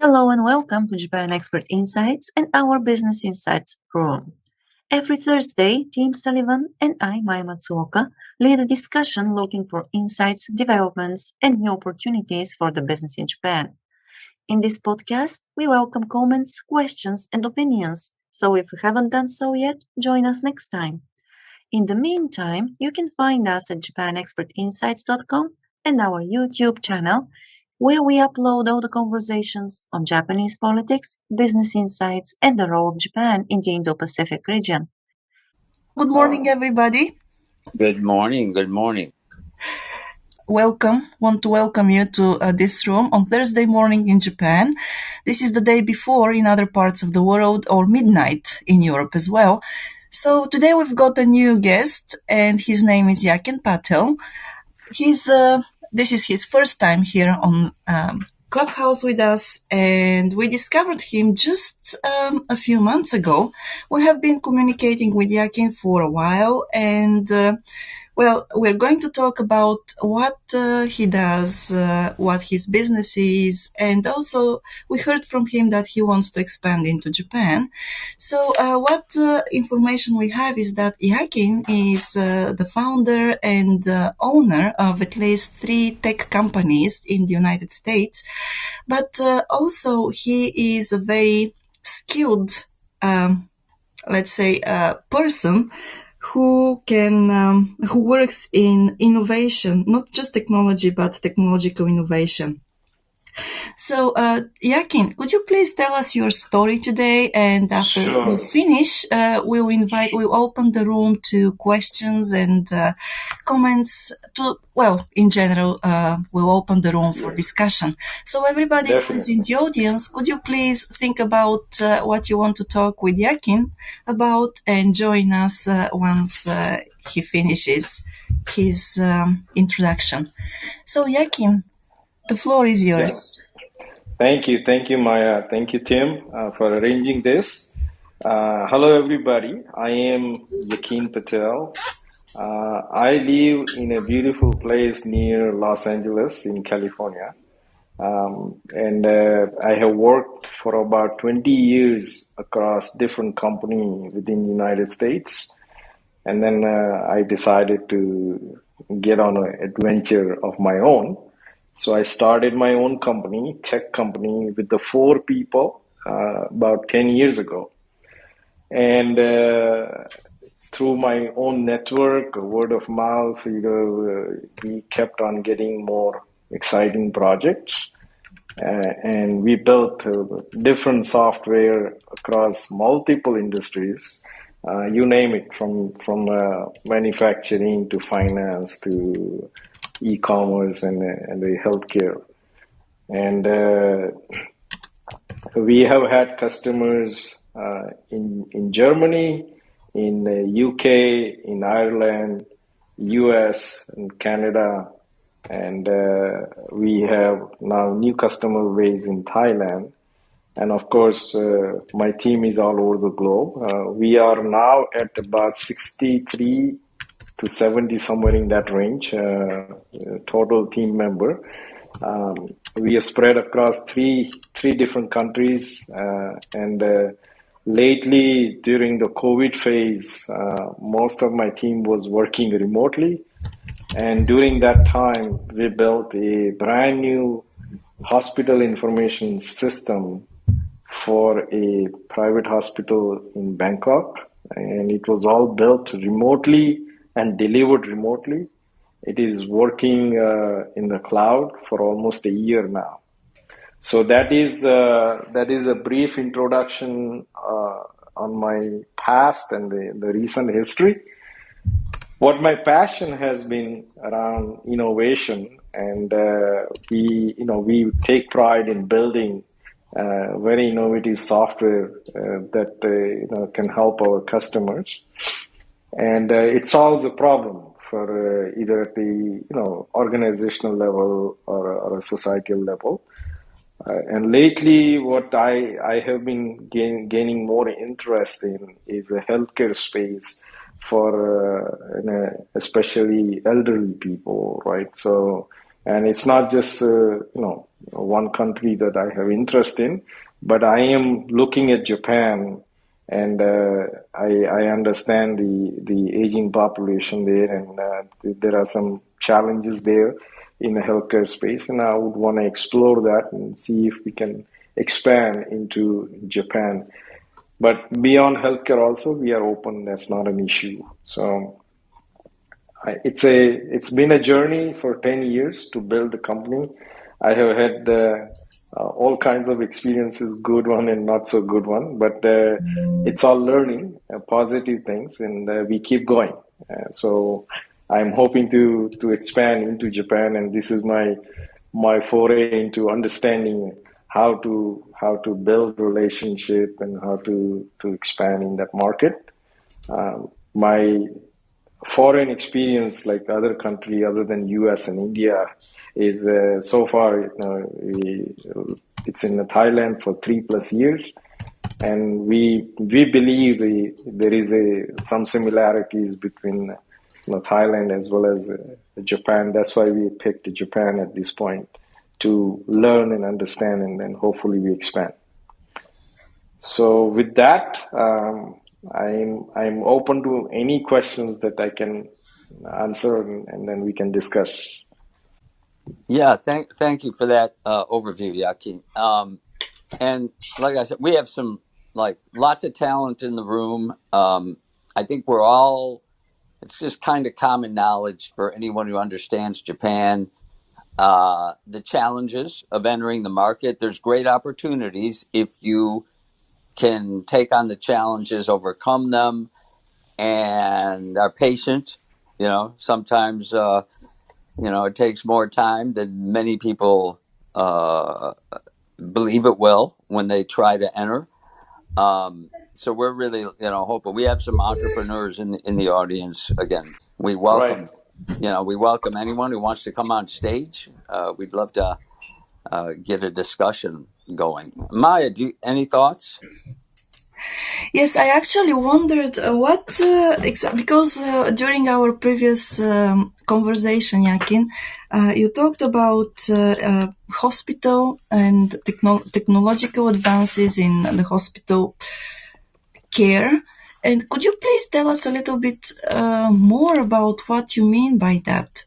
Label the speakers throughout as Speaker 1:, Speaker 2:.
Speaker 1: Hello and welcome to Japan Expert Insights and our Business Insights Room. Every Thursday, Tim Sullivan and I, Maya Matsuoka, lead a discussion looking for insights, developments, and new opportunities for the business in Japan. In this podcast, we welcome comments, questions, and opinions. So if you haven't done so yet, join us next time. In the meantime, you can find us at japanexpertinsights.com and our YouTube channel, where we upload all the conversations on Japanese politics, business insights, and the role of Japan in the Indo Pacific region. Good morning, everybody.
Speaker 2: Good morning. Good morning.
Speaker 1: Welcome. Want to welcome you to this room on Thursday morning in Japan. This is the day before in other parts of the world, or midnight in Europe as well. So today we've got a new guest, and his name is Yakin Patel. This is his first time here on Clubhouse with us, and we discovered him just a few months ago. We have been communicating with Yakin for a while, and we're going to talk about what he does, what his business is, and also we heard from him that he wants to expand into Japan. So what information we have is that Yakin is the founder and owner of at least 3 tech companies in the United States, but also he is a very skilled, person who works in innovation, not just technology, but technological innovation. So, Yakin, could you please tell us your story today? And after we finish, we'll open the room to questions and comments. In general, we'll open the room for discussion. So, everybody who is in the audience, could you please think about what you want to talk with Yakin about and join us once he finishes his introduction. So, Yakin, the floor is yours.
Speaker 3: Thank you, Maya. Thank you, Tim, for arranging this. Hello, everybody. I am Yakin Patel. I live in a beautiful place near Los Angeles in California. And I have worked for about 20 years across different companies within the United States. And then I decided to get on an adventure of my own. So I started my own company, tech company, with the 4 people about 10 years ago. And through my own network, word of mouth, we kept on getting more exciting projects. And we built different software across multiple industries. You name it, from manufacturing to finance to e-commerce and the healthcare. And we have had customers in Germany, in the UK, in Ireland, US, and Canada. And we have now new customer base in Thailand. And of course, my team is all over the globe. We are now at about 63 to 70, somewhere in that range, total team member. We are spread across three different countries, and lately during the COVID phase, most of my team was working remotely. And during that time, we built a brand new hospital information system for a private hospital in Bangkok. And it was all built remotely and delivered remotely. It is working in the cloud for almost a year now. So that is a brief introduction on my past and the recent history. What my passion has been around innovation, and we take pride in building very innovative software that can help our customers, and it solves a problem for either at the organizational level or a societal level. And lately, what I have been gaining more interest in is a healthcare space for especially elderly people, right? So, and it's not just one country that I have interest in, but I am looking at Japan, and I understand the aging population there, and there are some challenges there in the healthcare space, and I would want to explore that and see if we can expand into Japan. But beyond healthcare, also we are open. That's not an issue. So it's been a journey for 10 years to build the company. I have had all kinds of experiences, good one and not so good one, but it's all learning, positive things, and we keep going. So I'm hoping to expand into Japan, and this is my foray into understanding how to build relationship and how to expand in that market. My foreign experience, like other country other than US and India, is so far, it's in Thailand for 3+ years, and we believe there is some similarities between Thailand as well as Japan. That's why we picked Japan at this point to learn and understand, and then hopefully we expand. So with that, I'm open to any questions that I can answer, and then we can discuss.
Speaker 2: Yeah, thank you for that overview, Yakin. And like I said, we have lots of talent in the room. I think it's just kind of common knowledge for anyone who understands Japan, the challenges of entering the market. There's great opportunities if you can take on the challenges, overcome them, and are patient. Sometimes it takes more time than many people believe it will when they try to enter. So we're really, hoping. We have some entrepreneurs in the audience. Again, we welcome,
Speaker 3: Right.
Speaker 2: we welcome anyone who wants to come on stage. We'd love to get a discussion going. Maya, any thoughts?
Speaker 1: Yes, I actually wondered because during our previous conversation, Yakin, you talked about hospital and technological advances in the hospital care. And could you please tell us a little bit more about what you mean by that?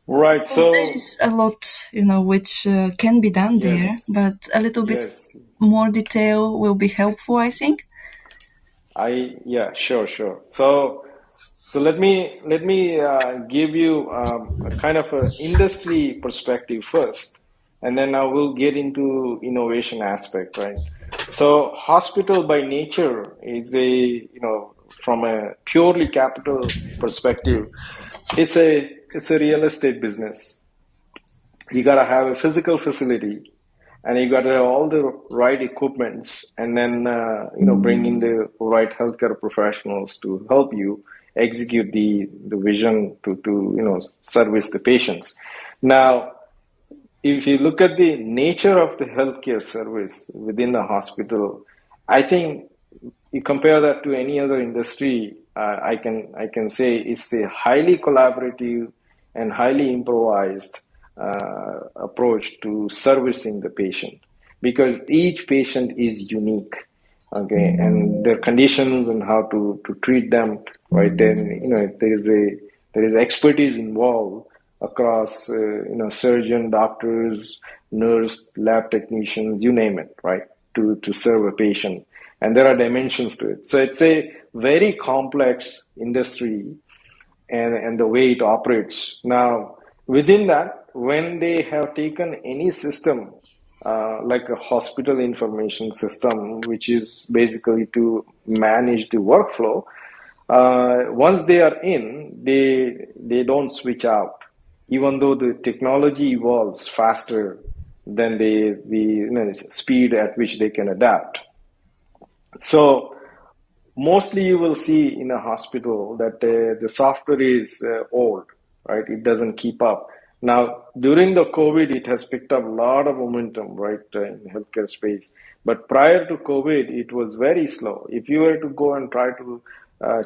Speaker 3: Right.
Speaker 1: Because
Speaker 3: So
Speaker 1: there is a lot, which can be done there,
Speaker 3: yes,
Speaker 1: but a little bit
Speaker 3: yes.
Speaker 1: more detail will be helpful, I think.
Speaker 3: Yeah, sure. So let me give you a kind of a industry perspective first, and then I will get into innovation aspect, right? So hospital by nature is from a purely capital perspective, it's a real estate business. You got to have a physical facility, and you got to have all the right equipments, and then bring in the right healthcare professionals to help you execute the vision to service the patients. Now, if you look at the nature of the healthcare service within a hospital, I think you compare that to any other industry. I can say it's a highly collaborative and highly improvised approach to servicing the patient, because each patient is unique, okay, and their conditions and how to treat them, right? Then there is expertise involved across surgeon, doctors, nurse, lab technicians, you name it, right, to serve a patient. And there are dimensions to it. So it's a very complex industry, and the way it operates. Now, within that, when they have taken any system, like a hospital information system, which is basically to manage the workflow, once they are in, they don't switch out, even though the technology evolves faster than the speed at which they can adapt. So mostly you will see in a hospital that the software is old, right? It doesn't keep up. Now, during the COVID, it has picked up a lot of momentum, right, in the healthcare space. But prior to COVID, it was very slow. If you were to go and try to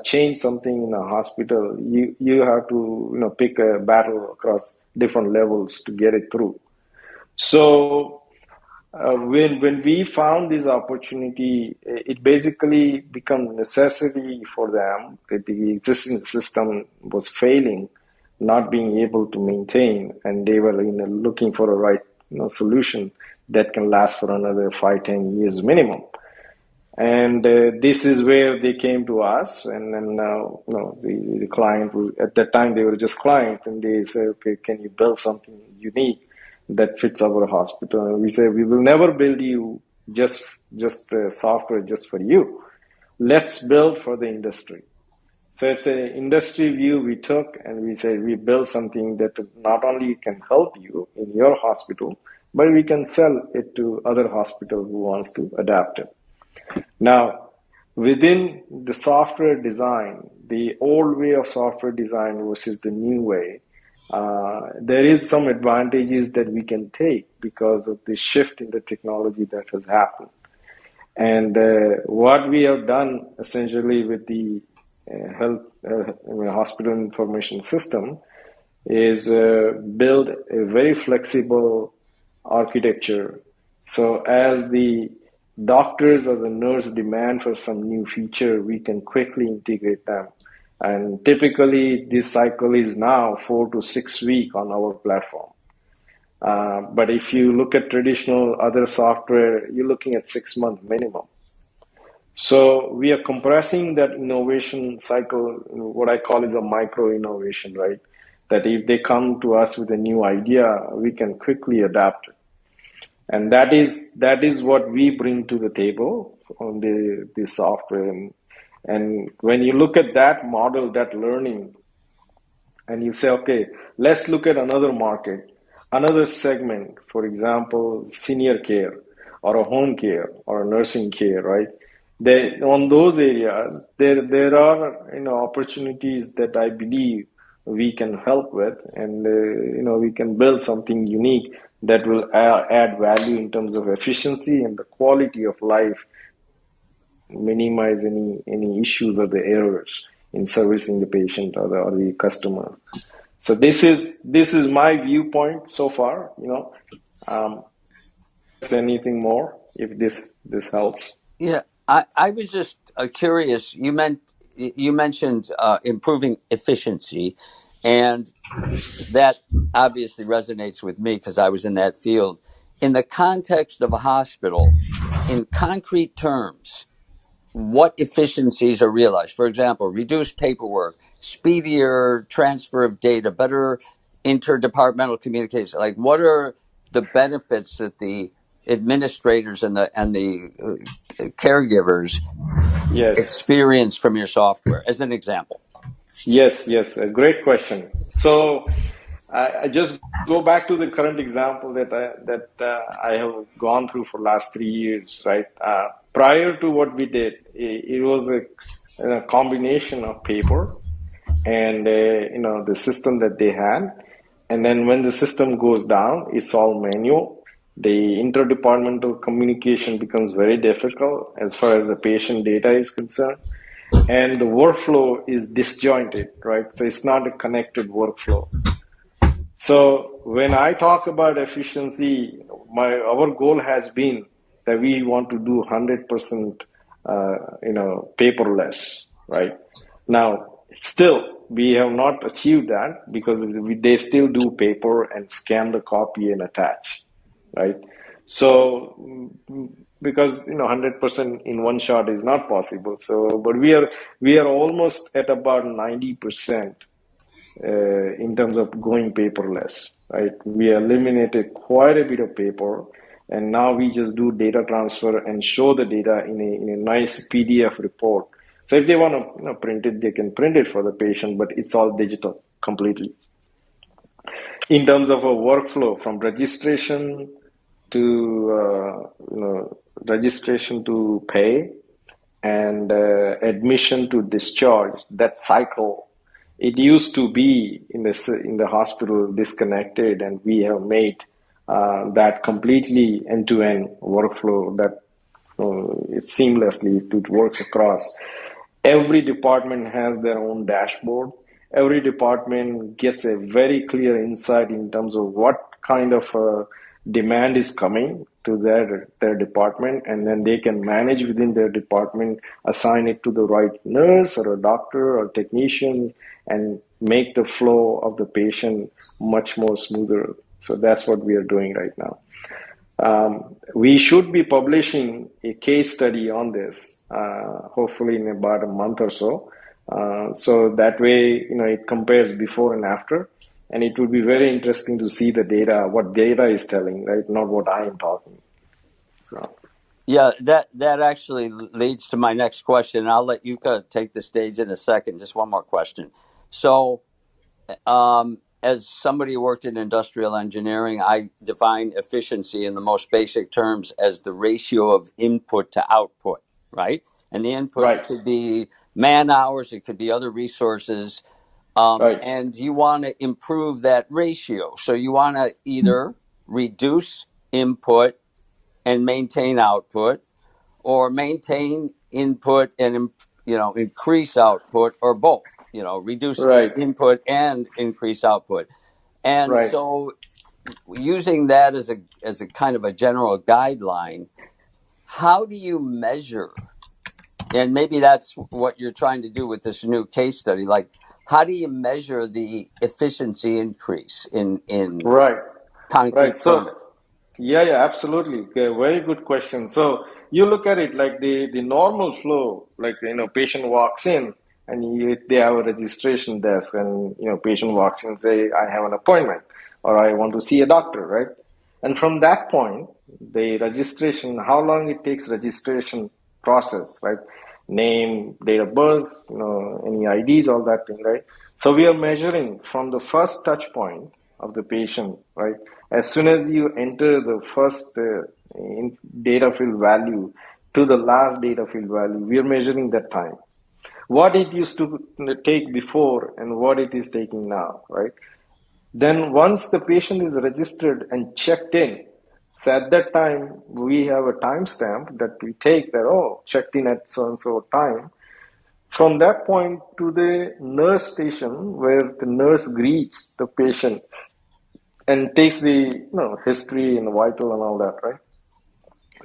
Speaker 3: change something in a hospital, you have to pick a battle across different levels to get it through. So when we found this opportunity, it basically became necessity for them that the existing system was failing, not being able to maintain, and they were looking for a right solution that can last for another 5-10 years minimum. And this is where they came to us, and then the client at that time they were just client, and they say, okay, can you build something unique that fits our hospital? And we say, we will never build you just software just for you. Let's build for the industry. So it's an industry view we took, and we say we build something that not only can help you in your hospital, but we can sell it to other hospital who wants to adapt it. Now, within the software design, the old way of software design versus the new way, there is some advantages that we can take because of the shift in the technology that has happened. And what we have done essentially with the hospital information system is build a very flexible architecture. So as the doctors or the nurse demand for some new feature, we can quickly integrate them. And typically this cycle is now 4 to 6 weeks on our platform. But if you look at traditional other software, you're looking at 6 months minimum. So we are compressing that innovation cycle, what I call is a micro innovation, right? That if they come to us with a new idea, we can quickly adapt it. And that is what we bring to the table on the software. And when you look at that model, that learning, and you say, okay, let's look at another market, another segment, for example, senior care or a home care or a nursing care, right? On those areas, there are opportunities that I believe we can help with, and we can build something unique that will add value in terms of efficiency and the quality of life, minimize any issues or the errors in servicing the patient or the customer. So this is my viewpoint so far. Anything more if this helps?
Speaker 2: Yeah, I was just curious. You mentioned improving efficiency, and that obviously resonates with me because I was in that field. In the context of a hospital, in concrete terms, what efficiencies are realized? For example, reduced paperwork, speedier transfer of data, better interdepartmental communication. Like, what are the benefits that the administrators and the caregivers
Speaker 3: Yes.
Speaker 2: experience from your software, as an example?
Speaker 3: Yes, a great question. So I just go back to the current example that I have gone through for last 3 years, right? Prior to what we did, it was a combination of paper and the system that they had, and then when the system goes down, it's all manual. The interdepartmental communication becomes very difficult as far as the patient data is concerned, and the workflow is disjointed, right? So it's not a connected workflow. So when I talk about efficiency, our goal has been that we want to do 100% paperless, right? Now, still, we have not achieved that because they still do paper and scan the copy and attach, right? So because 100% in one shot is not possible. So, but we are almost at about 90%. In terms of going paperless, right? We eliminated quite a bit of paper, and now we just do data transfer and show the data in a nice PDF report. So if they want to print it, they can print it for the patient, but it's all digital completely. In terms of a workflow, from registration to pay and admission to discharge, that cycle. It used to be in the hospital disconnected, and we have made that completely end-to-end workflow that it seamlessly it works across. Every department has their own dashboard. Every department gets a very clear insight in terms of what kind of demand is coming to their department, and then they can manage within their department, assign it to the right nurse or a doctor or technician, and make the flow of the patient much more smoother. So that's what we are doing right now. We should be publishing a case study on this, hopefully in about a month or so. So that way, it compares before and after, and it would be very interesting to see the data, what data is telling, right? Not what I am talking. So.
Speaker 2: Yeah, that actually leads to my next question. I'll let Yuka take the stage in a second. Just one more question. So, as somebody who worked in industrial engineering, I define efficiency in the most basic terms as the ratio of input to output, right? And the input
Speaker 3: Right.
Speaker 2: could be man hours, it could be other resources,
Speaker 3: Right.
Speaker 2: and you want to improve that ratio. So you want to either reduce input and maintain output, or maintain input and increase output, or both. Reduce
Speaker 3: Right.
Speaker 2: input and increase output. And
Speaker 3: Right.
Speaker 2: so, using that as a kind of a general guideline, how do you measure? And maybe that's what you're trying to do with this new case study. Like, how do you measure the efficiency increase in
Speaker 3: Right. Right.
Speaker 2: concrete terms?
Speaker 3: So, yeah, absolutely. Okay, very good question. So you look at it like the normal flow, like, patient walks in and they have a registration desk, and, patient walks in and say, I have an appointment or I want to see a doctor, right? And from that point, the registration, how long it takes registration process, right? Name, date of birth, any IDs, all that thing, right? So we are measuring from the first touch point of the patient, right? As soon as you enter the first data field value to the last data field value, we are measuring that time. What it used to take before and what it is taking now, right? Then once the patient is registered and checked in, so at that time we have a timestamp that we take that, checked in at so and so time. From that point to the nurse station where the nurse greets the patient and takes the history and vital and all that, right?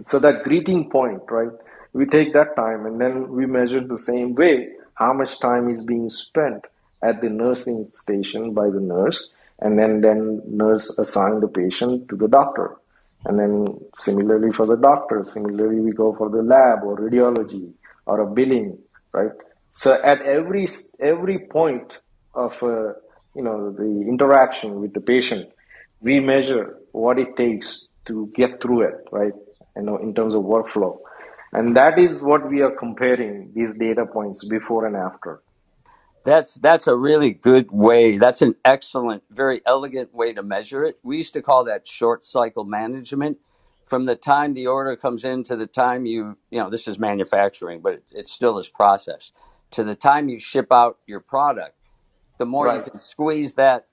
Speaker 3: So that greeting point, right? We take that time and then we measure the same way how much time is being spent at the nursing station by the nurse, and then nurse assign the patient to the doctor. And then similarly for the doctor, similarly we go for the lab or radiology or a billing, right? So at every point of the interaction with the patient, we measure what it takes to get through it, right? In terms of workflow. And that is what we are comparing, these data points before and after.
Speaker 2: That's a really good way. That's an excellent, very elegant way to measure it. We used to call that short cycle management. From the time the order comes in to the time this is manufacturing, but it still is process, to the time you ship out your product. The more you
Speaker 3: Right.
Speaker 2: can squeeze that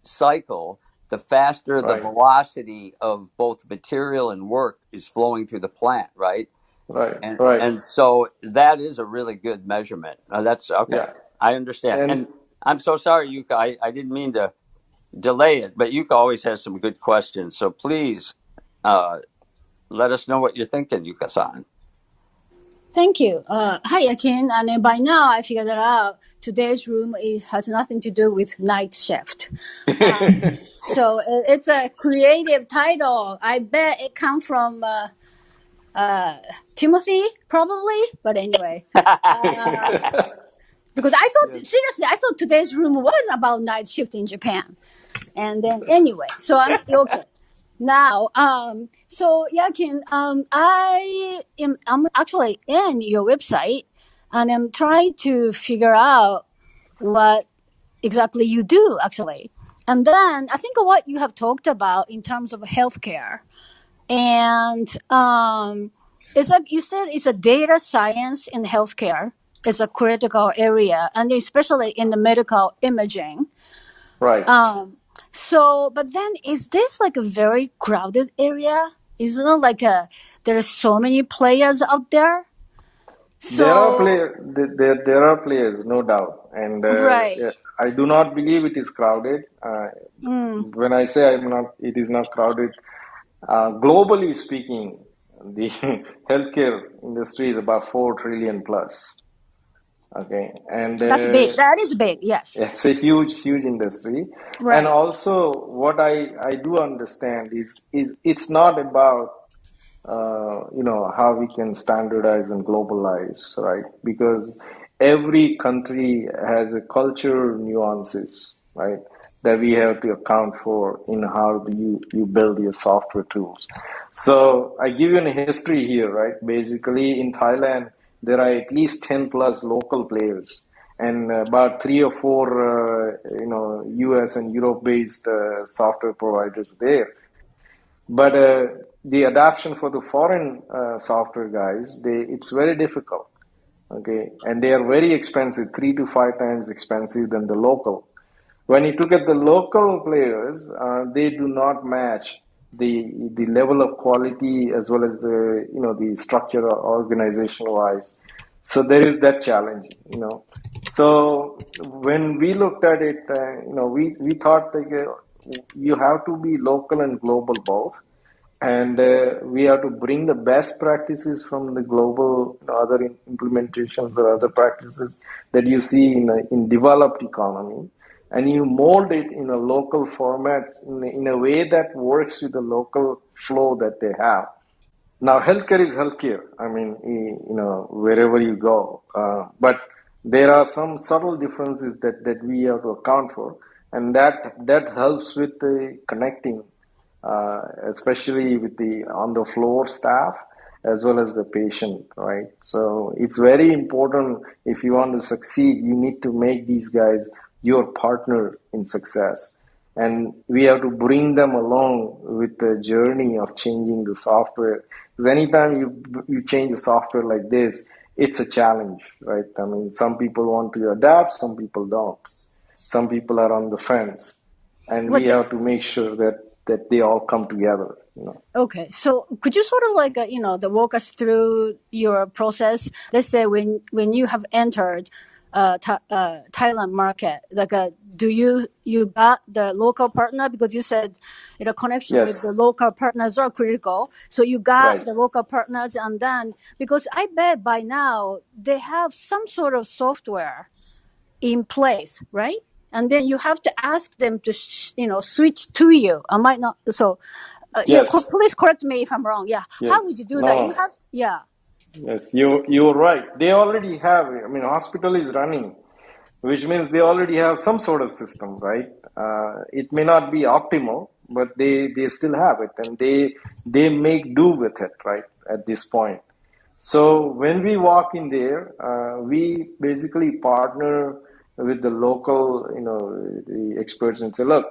Speaker 2: cycle, the faster the
Speaker 3: Right.
Speaker 2: velocity of both material and work is flowing through the plant, right?
Speaker 3: Right.
Speaker 2: And
Speaker 3: Right.
Speaker 2: and so that is a really good measurement. That's okay.
Speaker 3: Yeah.
Speaker 2: I understand.
Speaker 3: And
Speaker 2: And I'm so sorry, Yuka. I didn't mean to delay it, but Yuka always has some good questions. So please let us know what you're thinking, Yuka-san.
Speaker 4: Thank you. Hi, Akin. And by now, I figured out today's room has nothing to do with night shift. So it's a creative title. I bet it comes from Timothy, probably. But anyway, because seriously, I thought today's room was about night shift in Japan. And then anyway, so I'm okay. Now, so Yakin, I'm actually in your website, and I'm trying to figure out what exactly you do actually. And then I think what you have talked about in terms of healthcare, and it's like you said, it's a data science in healthcare. It's a critical area, and especially in the medical imaging.
Speaker 3: right.
Speaker 4: So, but then is this like a very crowded area? Isn't it like there's so many players out there? So
Speaker 3: There are players, no doubt, and
Speaker 4: right.
Speaker 3: I do not believe it is crowded. When I say it is not crowded, Globally speaking, the healthcare industry is about 4 trillion plus. Okay, and
Speaker 4: That's big. That is big. Yes.
Speaker 3: it's a huge industry. And
Speaker 4: Right.
Speaker 3: also, what I do understand is it's not about how we can standardize and globalize, right? Because every country has a cultural nuances, right? That we have to account for in how do you build your software tools. So I give you a history here, right? Basically, in Thailand, there are at least 10 plus local players and about 3 or 4, US and Europe-based software providers there. But the adoption for the foreign software guys, it's very difficult. Okay, and they are very expensive, 3 to 5 times expensive than the local. When you look at the local players, they do not match the level of quality as well as the structure organization wise. So there is that challenge. So when we looked at it, we thought like, you have to be local and global both, and we have to bring the best practices from the global other implementations or other practices that you see in developed economy, and you mold it in a local format in a way that works with the local flow that they have. Now, healthcare is healthcare. I mean, wherever you go, but there are some subtle differences that we have to account for, and that helps with the connecting, especially with the on the floor staff as well as the patient, right? So it's very important if you want to succeed. You need to make these guys your partner in success. And we have to bring them along with the journey of changing the software. Because anytime you change the software like this, it's a challenge, right? I mean, some people want to adapt, some people don't. Some people are on the fence, and
Speaker 4: Well,
Speaker 3: we have to make sure that they all come together.
Speaker 4: okay, so could you sort of like walk us through your process? Let's say when you have entered Thailand market, like do you got the local partner, because you said connection with the
Speaker 3: Yes,
Speaker 4: local partners are critical. So you got
Speaker 3: right.
Speaker 4: the local partners, and then because I bet by now they have some sort of software in place, right? And then you have to ask them to switch to you. I might not. So
Speaker 3: Yes,
Speaker 4: please correct me if I'm wrong. Yeah,
Speaker 3: yes.
Speaker 4: how would you do that? You
Speaker 3: No,
Speaker 4: have
Speaker 3: yes, you're right. They already have. I mean, hospital is running, which means they already have some sort of system, right? It may not be optimal, but they still have it, and they make do with it, right? At this point. So when we walk in there, we basically partner with the local, the experts and say, look,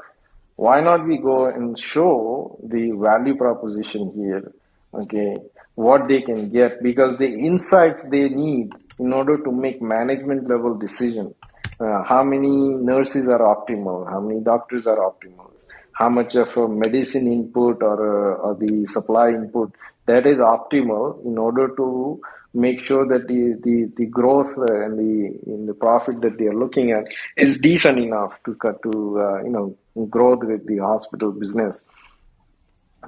Speaker 3: why not we go and show the value proposition here, okay, what they can get, because the insights they need in order to make management level decision, how many nurses are optimal, how many doctors are optimal, how much of a medicine input or the supply input that is optimal in order to make sure that the growth and the profit that they are looking at is decent enough to grow the hospital business.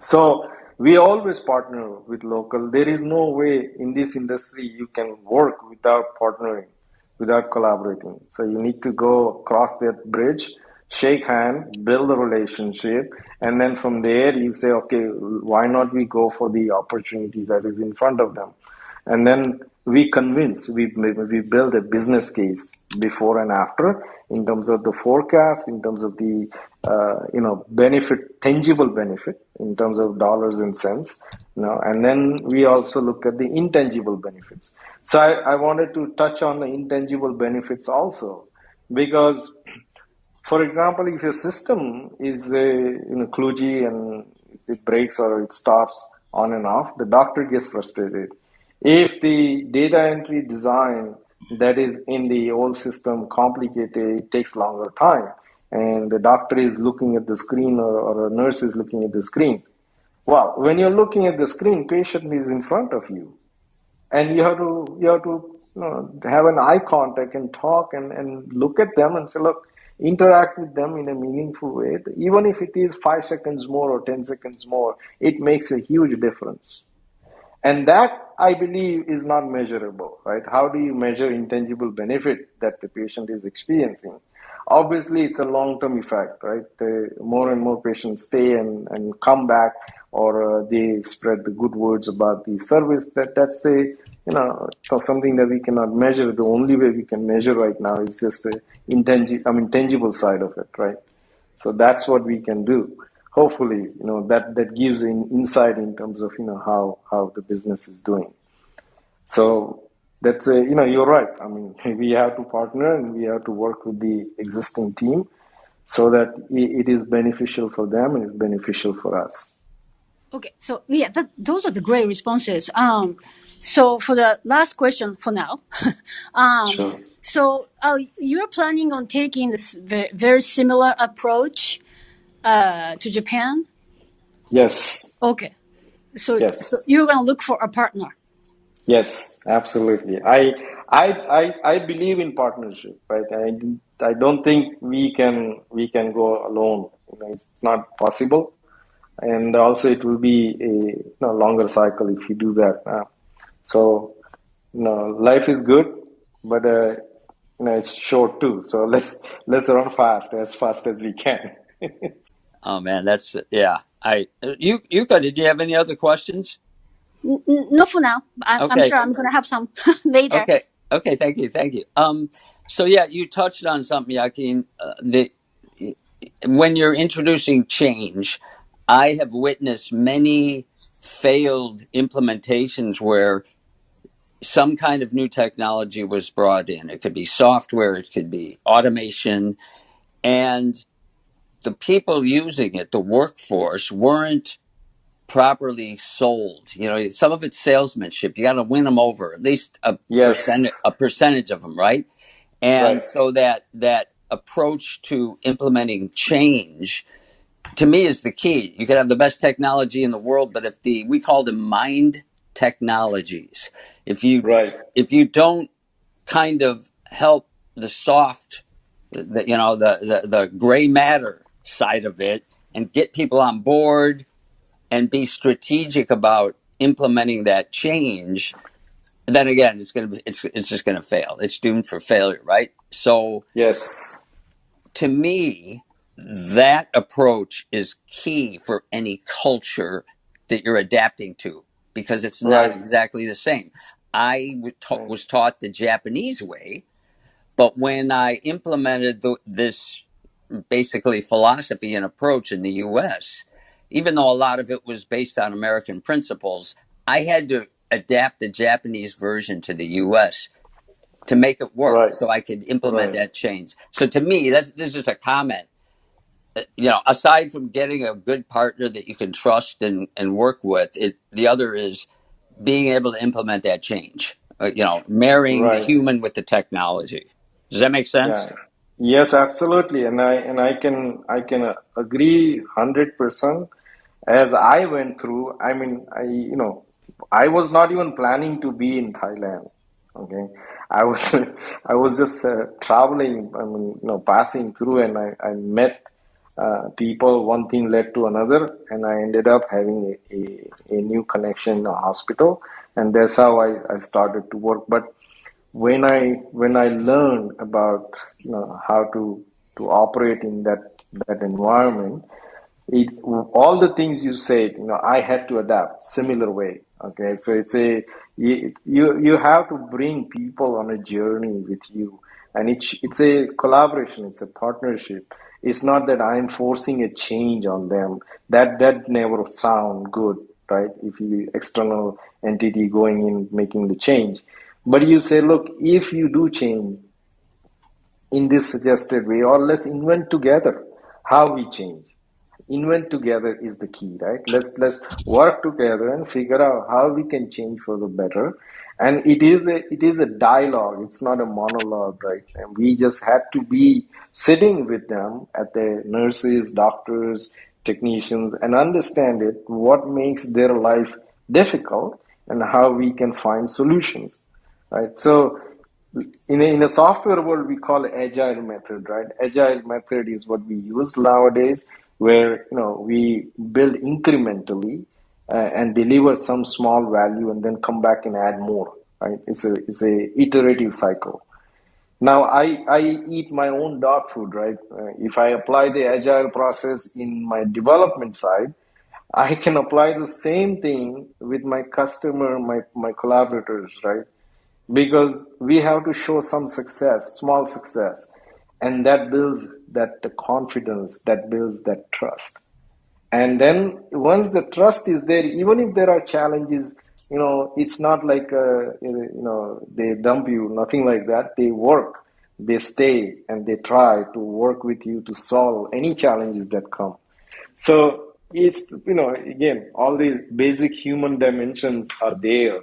Speaker 3: So we always partner with local. There is no way in this industry you can work without partnering, without collaborating. So you need to go across that bridge, shake hand, build a relationship, and then from there you say, okay, why not we go for the opportunity that is in front of them? And then we build a business case before and after in terms of the forecast, in terms of the benefit, tangible benefit in terms of dollars and cents, and then we also look at the intangible benefits. So I wanted to touch on the intangible benefits also, because for example, if your system is kludgy and it breaks or it stops on and off, the doctor gets frustrated. If the data entry design that is in the old system complicated, it takes longer time, and the doctor is looking at the screen or a nurse is looking at the screen. Well, when you're looking at the screen, patient is in front of you, and you have to have an eye contact and talk and look at them and say, look, interact with them in a meaningful way. Even if it is 5 seconds more or 10 seconds more, it makes a huge difference. And that, I believe, is not measurable, right? How do you measure intangible benefit that the patient is experiencing? Obviously, it's a long-term effect, right? The more and more patients stay and come back, or they spread the good words about the service. That's something that we cannot measure. The only way we can measure right now is just the intangible side of it, right? So that's what we can do. Hopefully, that gives an insight in terms of how the business is doing. So that's you're right. I mean, we have to partner and we have to work with the existing team so that it is beneficial for them and it's beneficial for us.
Speaker 4: Okay, so yeah, those are the great responses. So for the last question for now,
Speaker 3: Sure.
Speaker 4: so you're planning on taking this very similar approach to Japan?
Speaker 3: Yes.
Speaker 4: Okay, so
Speaker 3: Yes.
Speaker 4: you're gonna look for a partner.
Speaker 3: Yes, absolutely. I believe in partnership, right? I don't think we can go alone. It's not possible, and also it will be a longer cycle if you do that. So life is good, but it's short too. So let's run as fast as we can.
Speaker 2: Oh man, that's yeah. Yuka, did you have any other questions?
Speaker 4: No, for now. I'm
Speaker 2: Okay.
Speaker 4: sure I'm gonna have some later.
Speaker 2: Okay. Thank you. So yeah, you touched on something, Yakin. When you're introducing change, I have witnessed many failed implementations where some kind of new technology was brought in. It could be software, it could be automation, and the people using it, the workforce, weren't properly sold. Some of it's salesmanship. You got to win them over, at least a
Speaker 3: Yes.
Speaker 2: percentage of them, right? And
Speaker 3: Right.
Speaker 2: so that approach to implementing change, to me, is the key. You could have the best technology in the world, but if we call them mind technologies, if you don't kind of help the soft, the gray matter side of it, and get people on board and be strategic about implementing that change, then again, it's just gonna fail. It's doomed for failure, right? So
Speaker 3: Yes.
Speaker 2: to me, that approach is key for any culture that you're adapting to, because it's not
Speaker 3: Right.
Speaker 2: exactly the same. I
Speaker 3: Right.
Speaker 2: was taught the Japanese way, but when I implemented this basically philosophy and approach in the US, even though a lot of it was based on American principles, I had to adapt the Japanese version to the US to make it work,
Speaker 3: Right.
Speaker 2: so I could implement
Speaker 3: Right.
Speaker 2: that change. So to me, this is a comment. Aside from getting a good partner that you can trust and work with, the other is being able to implement that change. Marrying the
Speaker 3: Right.
Speaker 2: human with the technology. Does that make sense?
Speaker 3: Yeah. Yes, absolutely. And I can agree 100%. As I went through, I mean, I was not even planning to be in Thailand. Okay. I was I was just traveling, I mean, passing through, and I met people. One thing led to another, and I ended up having a new connection in a hospital, and that's how I started to work. But when I learned about how to operate in that environment, all the things you said, I had to adapt similar way. Okay, so you have to bring people on a journey with you, and it's a collaboration, it's a partnership. It's not that I'm forcing a change on them. That never sound good, right? If you external entity going in making the change, but you say, look, if you do change in this suggested way, or let's invent together how we change. Invent together is the key, right? Let's work together and figure out how we can change for the better. And it is a dialogue. It's not a monologue, right? And we just had to be sitting with them, at the nurses, doctors, technicians, and understand it, what makes their life difficult and how we can find solutions, right? So in a software world, we call it agile method, right? Agile method is what we use nowadays, where we build incrementally and deliver some small value, and then come back and add more. Right? It's a iterative cycle. Now I eat my own dog food, right? If I apply the agile process in my development side, I can apply the same thing with my customer, my collaborators, right? Because we have to show some success, small success, and that builds that confidence, that builds that trust. And then once the trust is there, even if there are challenges, it's not like they dump you, nothing like that. They work, they stay, and they try to work with you to solve any challenges that come. So it's, again, all these basic human dimensions are there.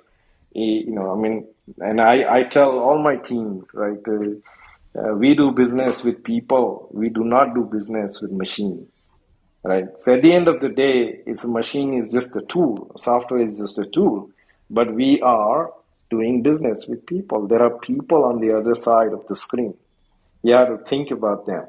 Speaker 3: I mean, and I tell all my team, right? We do business with people. We do not do business with machine, right? So at the end of the day, it's a machine is just a tool. Software is just a tool, but we are doing business with people. There are people on the other side of the screen. You have to think about them,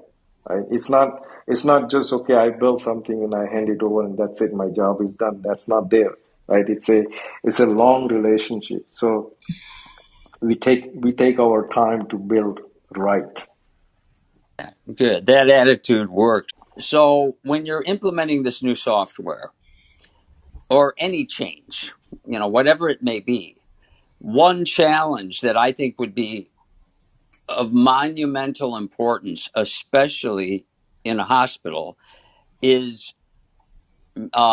Speaker 3: right? It's not just, okay, I build something and I hand it over and that's it, my job is done. That's not there, right? It's a long relationship. So we take our time to build right.
Speaker 2: Good. That attitude works. So when you're implementing this new software or any change, whatever it may be, one challenge that I think would be of monumental importance, especially in a hospital, is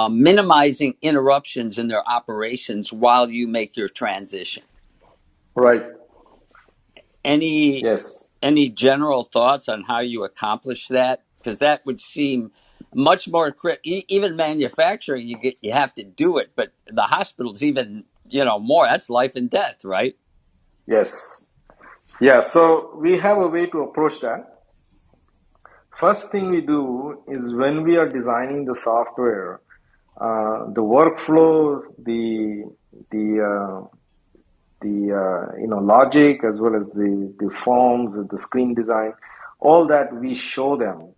Speaker 2: minimizing interruptions in their operations while you make your transition.
Speaker 3: Right.
Speaker 2: Any
Speaker 3: Yes.
Speaker 2: any general thoughts on how you accomplish that? Because that would seem much more even manufacturing, you have to do it, but the hospital's even more. That's life and death, right?
Speaker 3: Yes. Yeah. So we have a way to approach that. First thing we do is, when we are designing the software, the workflow, the logic, as well as the forms, the screen design, all that we show them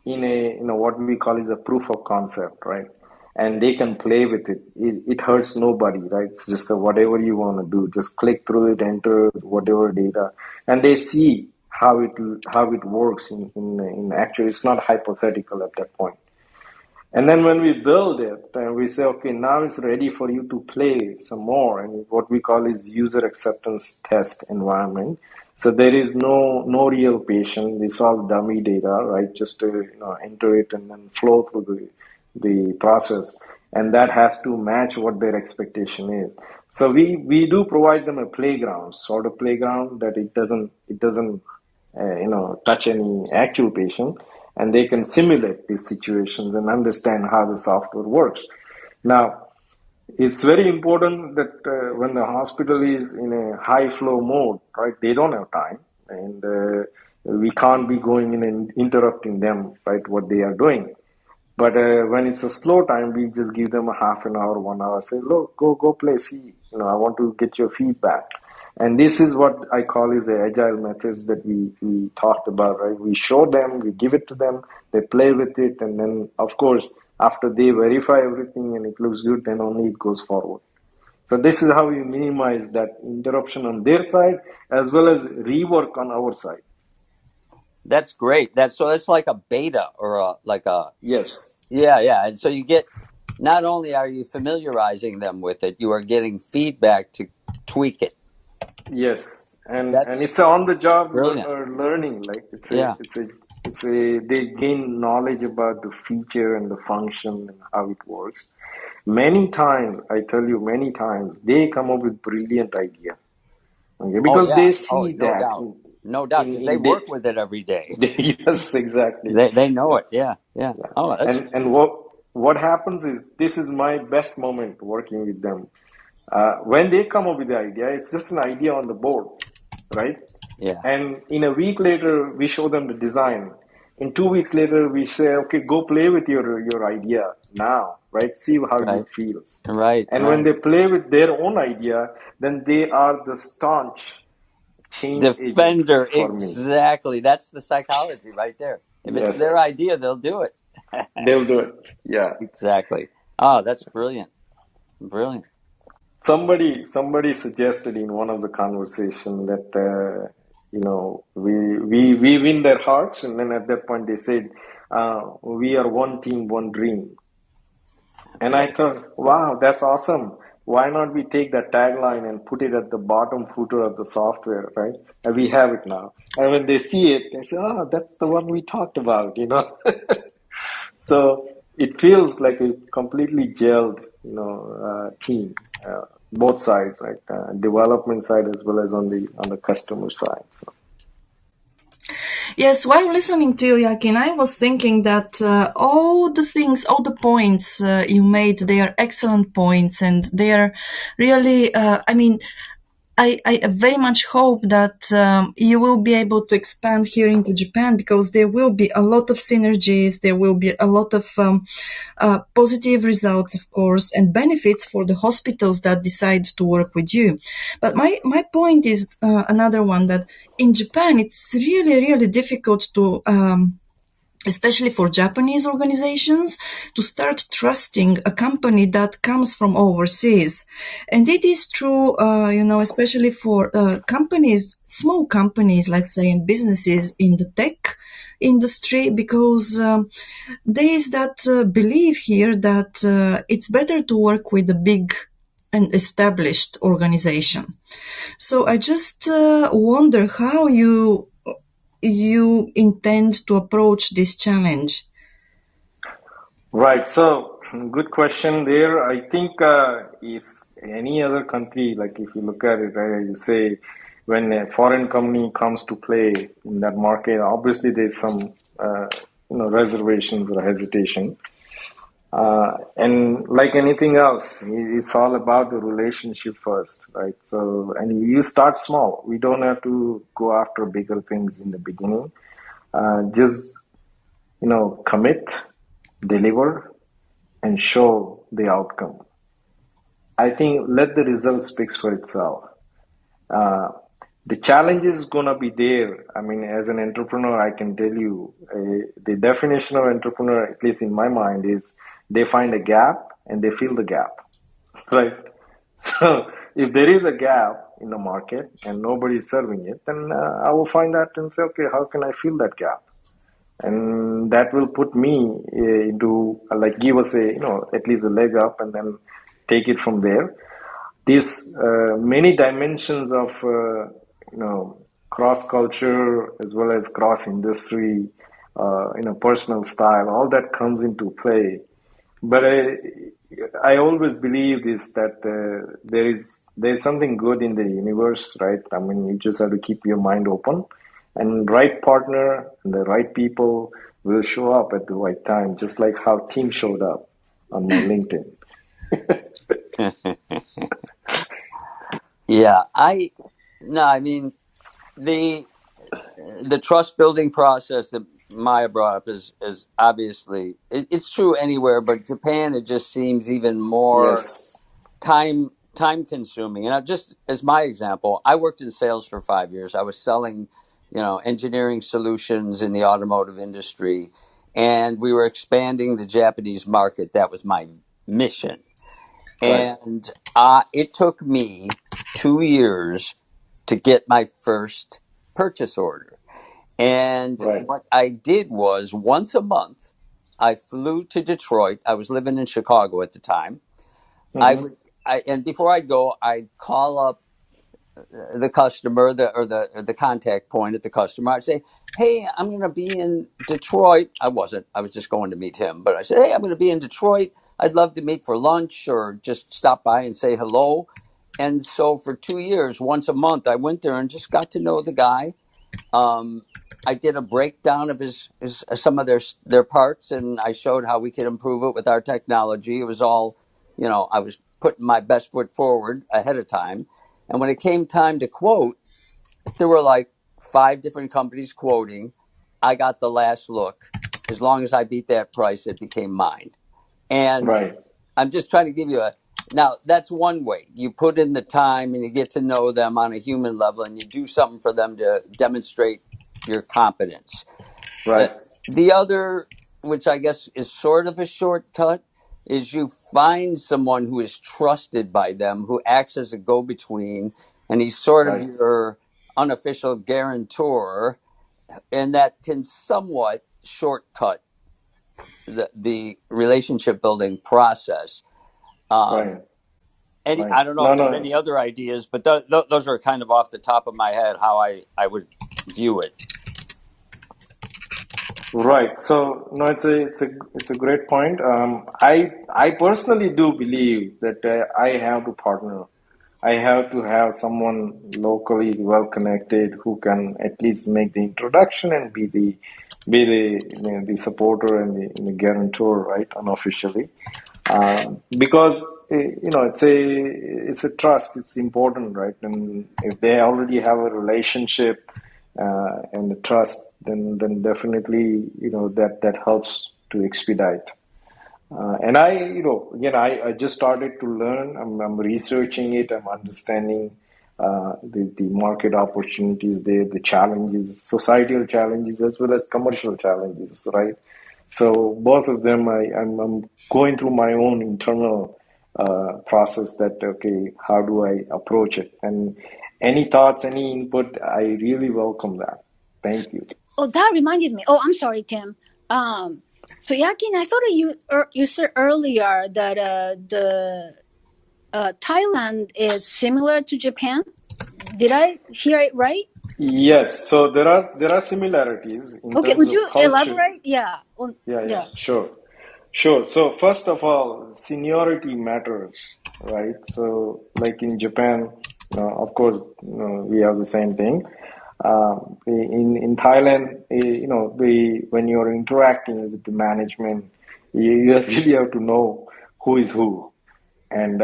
Speaker 3: in a what we call is a proof of concept, right? And they can play with it. It hurts nobody, right? It's just whatever you want to do, just click through it, enter whatever data, and they see how it works in actually. It's not hypothetical at that point. And then when we build it, we say, okay, now it's ready for you to play some more, and what we call is user acceptance test environment. So there is no real patient. It's all dummy data, right? Just to enter it and then flow through the process, and that has to match what their expectation is. So we do provide them a playground, sort of playground, that it doesn't touch any actual patient, and they can simulate these situations and understand how the software works. Now, it's very important that when the hospital is in a high flow mode, right, they don't have time, and we can't be going in and interrupting them, right, what they are doing. But when it's a slow time, we just give them a half an hour, 1 hour, say, look, go play, see, I want to get your feedback. And this is what I call is the agile methods that we talked about, right? We show them, we give it to them, they play with it, and then, of course, after they verify everything and it looks good, then only it goes forward. So this is how we minimize that interruption on their side, as well as rework on our side.
Speaker 2: That's great. That's like a beta or
Speaker 3: Yes.
Speaker 2: Yeah. And so you get, not only are you familiarizing them with it, you are getting feedback to tweak it.
Speaker 3: Yes, and it's on the job learning. Like they gain knowledge about the feature and the function and how it works. Many times, I tell you, they come up with brilliant idea. Okay, because they see that.
Speaker 2: No doubt, because they work with it every day.
Speaker 3: Yes, exactly.
Speaker 2: They know it. Yeah. Oh, that's...
Speaker 3: And what happens is, this is my best moment working with them. When they come up with the idea, it's just an idea on the board, right?
Speaker 2: Yeah.
Speaker 3: And in a week later, we show them the design. In 2 weeks later, we say, okay, go play with your idea now, right? See how it feels.
Speaker 2: Right.
Speaker 3: And when they play with their own idea, then they are the staunch change agent
Speaker 2: Defender,
Speaker 3: for me.
Speaker 2: exactly. That's the psychology right there. If it's their
Speaker 3: Yes,
Speaker 2: idea, they'll do it.
Speaker 3: they'll do it. Yeah.
Speaker 2: Exactly. Oh, that's brilliant. Brilliant.
Speaker 3: Somebody suggested in one of the conversation that we win their hearts, and then at that point they said, we are one team, one dream. And
Speaker 2: Yeah.
Speaker 3: I thought, wow, that's awesome. Why not we take that tagline and put it at the bottom footer of the software, right? And we have it now. And when they see it, they say, oh, that's the one we talked about. So it feels like a completely gelled, team, both sides, right? Development side as well as on the customer side. So
Speaker 1: Yes, while listening to you, Yakin, I was thinking that all the things, all the points you made, they are excellent points, and they are really, I very much hope that you will be able to expand here into Japan, because there will be a lot of synergies, there will be a lot of positive results, of course, and benefits for the hospitals that decide to work with you. But my point is another one, that in Japan, it's really, really difficult to especially for Japanese organizations, to start trusting a company that comes from overseas. And it is true, especially for companies, small companies, let's say, and businesses in the tech industry, because there is that belief here that it's better to work with a big and established organization. So I just wonder how you intend to approach this challenge.
Speaker 3: right. So good question there. I think if any other country, like if you look at it, right, you say when a foreign company comes to play in that market, obviously there's some reservations or hesitation. And like anything else, it's all about the relationship first, right? So, and you start small. We don't have to go after bigger things in the beginning. Just, commit, deliver, and show the outcome. I think let the result speaks for itself. Uh, the challenge is gonna be there. I mean, as an entrepreneur, I can tell you the definition of entrepreneur, at least in my mind, is they find a gap and they fill the gap, right? So if there is a gap in the market and nobody is serving it, then I will find that and say, okay, how can I fill that gap? And that will put me into like give us at least a leg up, and then take it from there. These many dimensions of cross culture as well as cross industry, personal style, all that comes into play. But I always believe this, that there's something good in the universe, right? I mean, you just have to keep your mind open, and right partner and the right people will show up at the right time, just like how Team showed up on my LinkedIn.
Speaker 2: Yeah, I mean, the trust building process that Maya brought up is obviously it's true anywhere, but Japan, it just seems even more
Speaker 3: Yes,
Speaker 2: time consuming. And just as my example, I worked in sales for 5 years. I was selling, engineering solutions in the automotive industry, and we were expanding the Japanese market. That was my mission.
Speaker 3: right,
Speaker 2: And it took me 2 years to get my first purchase order. And
Speaker 3: right.
Speaker 2: what I did was once a month, I flew to Detroit. I was living in Chicago at the time. I
Speaker 3: Mm-hmm.
Speaker 2: would, and before I'd go, I'd call up the customer, the contact point at the customer. I'd say, "Hey, I'm going to be in Detroit." I wasn't. I was just going to meet him. But I said, "Hey, I'm going to be in Detroit. I'd love to meet for lunch or just stop by and say hello." And so for 2 years, once a month, I went there and just got to know the guy. Um, I did a breakdown of his some of their parts, and I showed how we could improve it with our technology. It was all, I was putting my best foot forward ahead of time. And when it came time to quote, there were like 5 different companies quoting. I got the last look. As long as I beat that price, it became mine. And
Speaker 3: Right.
Speaker 2: I'm just trying to give you Now, that's one way. You put in the time and you get to know them on a human level and you do something for them to demonstrate your competence.
Speaker 3: Right.
Speaker 2: The other, which I guess is sort of a shortcut, is you find someone who is trusted by them, who acts as a go between, and he's sort of
Speaker 3: Right.
Speaker 2: your unofficial guarantor, and that can somewhat shortcut the relationship building process.
Speaker 3: Right.
Speaker 2: Any,
Speaker 3: Right.
Speaker 2: I don't know
Speaker 3: No,
Speaker 2: if there's
Speaker 3: no.
Speaker 2: any other ideas, but those are kind of off the top of my head how I would view it.
Speaker 3: Right. So no, it's a great point. I personally do believe that I have to partner. I have to have someone locally well connected who can at least make the introduction and be the supporter and the guarantor, right, unofficially. Because it's a trust. It's important, right? And if they already have a relationship and the trust, then definitely that helps to expedite. And again, I just started to learn. I'm researching it. I'm understanding the market opportunities there, the challenges, societal challenges, as well as commercial challenges, right? So both of them, I'm going through my own internal process that, okay, how do I approach it? And any thoughts, any input, I really welcome that. Thank you.
Speaker 4: Oh, that reminded me. Oh, I'm sorry, Tim. So Yakin, I thought you said earlier that the Thailand is similar to Japan. Did I hear it right?
Speaker 3: Yes, so there are similarities in
Speaker 4: Okay,
Speaker 3: terms
Speaker 4: would
Speaker 3: of
Speaker 4: you
Speaker 3: culture.
Speaker 4: elaborate? Yeah.
Speaker 3: Yeah,
Speaker 4: Yeah.
Speaker 3: sure. Sure. So first of all, seniority matters, right? So like in Japan, of course, we have the same thing. In Thailand, when you're interacting with the management, you really have to know who is who, and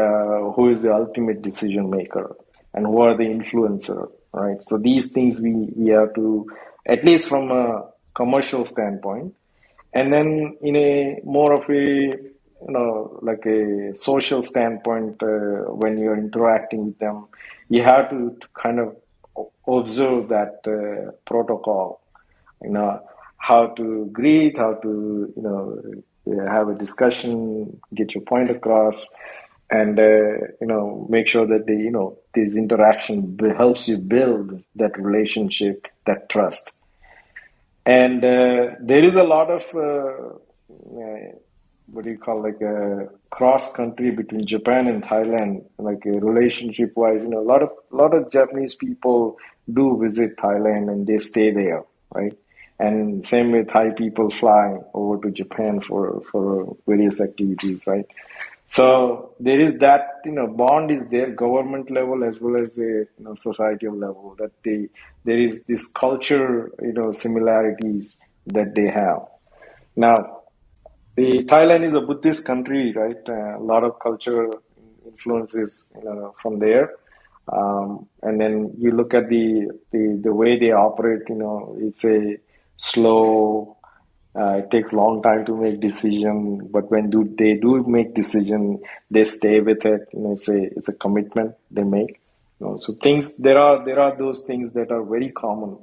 Speaker 3: who is the ultimate decision maker, and who are the influencer, right? So these things we have to, at least from a commercial standpoint, and then in a more of a like a social standpoint, when you're interacting with them, you have to kind of observe that protocol, you know how to greet, how to have a discussion, get your point across, and make sure that this interaction helps you build that relationship, that trust. And there is a lot of what do you call, like a cross country between Japan and Thailand, like relationship wise. A lot of Japanese people do visit Thailand and they stay there, right? And same with Thai people fly over to Japan for various activities, right? So there is that, bond is there, government level as well as a societal level, that there is this culture, similarities that they have. Now, the Thailand is a Buddhist country, right? A lot of culture influences, from there. And then you look at the way they operate. It's a slow. It takes a long time to make decision, but when they do make decision, they stay with it. It's a commitment they make. So things, there are those things that are very common.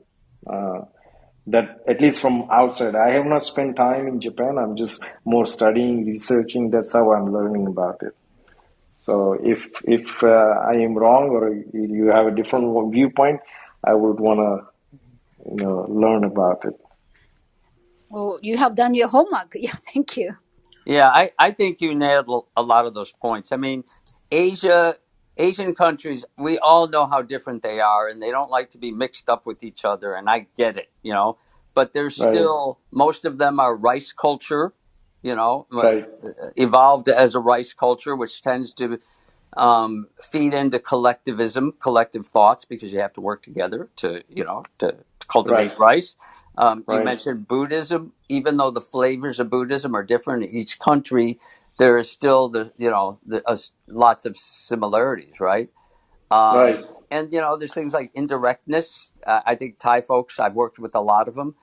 Speaker 3: That, at least from outside, I have not spent time in Japan. I'm just more studying, researching. That's how I'm learning about it. So if I am wrong, or you have a different viewpoint, I would want to learn about it.
Speaker 4: Oh, you have done your homework. Yeah, thank you.
Speaker 2: Yeah, I think you nailed a lot of those points. I mean, Asian countries, we all know how different they are, and they don't like to be mixed up with each other, and I get it. But there's
Speaker 3: Right,
Speaker 2: still, most of them are rice culture, you know,
Speaker 3: right,
Speaker 2: evolved as a rice culture, which tends to feed into collectivism, collective thoughts, because you have to work together to cultivate
Speaker 3: right,
Speaker 2: rice. You
Speaker 3: right,
Speaker 2: mentioned Buddhism. Even though the flavors of Buddhism are different in each country, there is still lots of similarities, right?
Speaker 3: right.
Speaker 2: And there's things like indirectness. I think Thai folks, I've worked with a lot of them,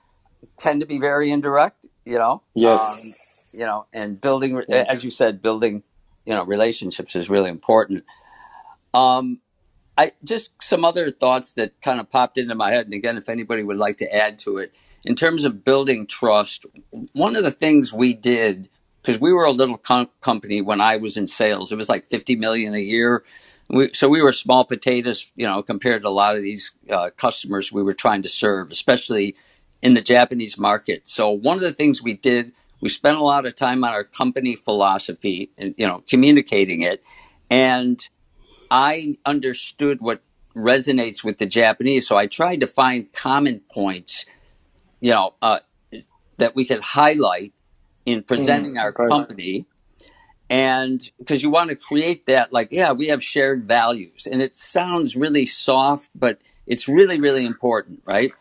Speaker 2: tend to be very indirect.
Speaker 3: Yes,
Speaker 2: And building,
Speaker 3: yes,
Speaker 2: as you said, building relationships is really important. I just some other thoughts that kind of popped into my head, and again, if anybody would like to add to it, in terms of building trust, one of the things we did, because we were a little company when I was in sales, it was like 50 million a year. So we were small potatoes, compared to a lot of these customers we were trying to serve, especially in the Japanese market. So one of the things we did, we spent a lot of time on our company philosophy and, communicating it. And I understood what resonates with the Japanese. So I tried to find common points, that we could highlight in presenting our company. And because you want to create that, we have shared values. And it sounds really soft, but it's really, really important, right?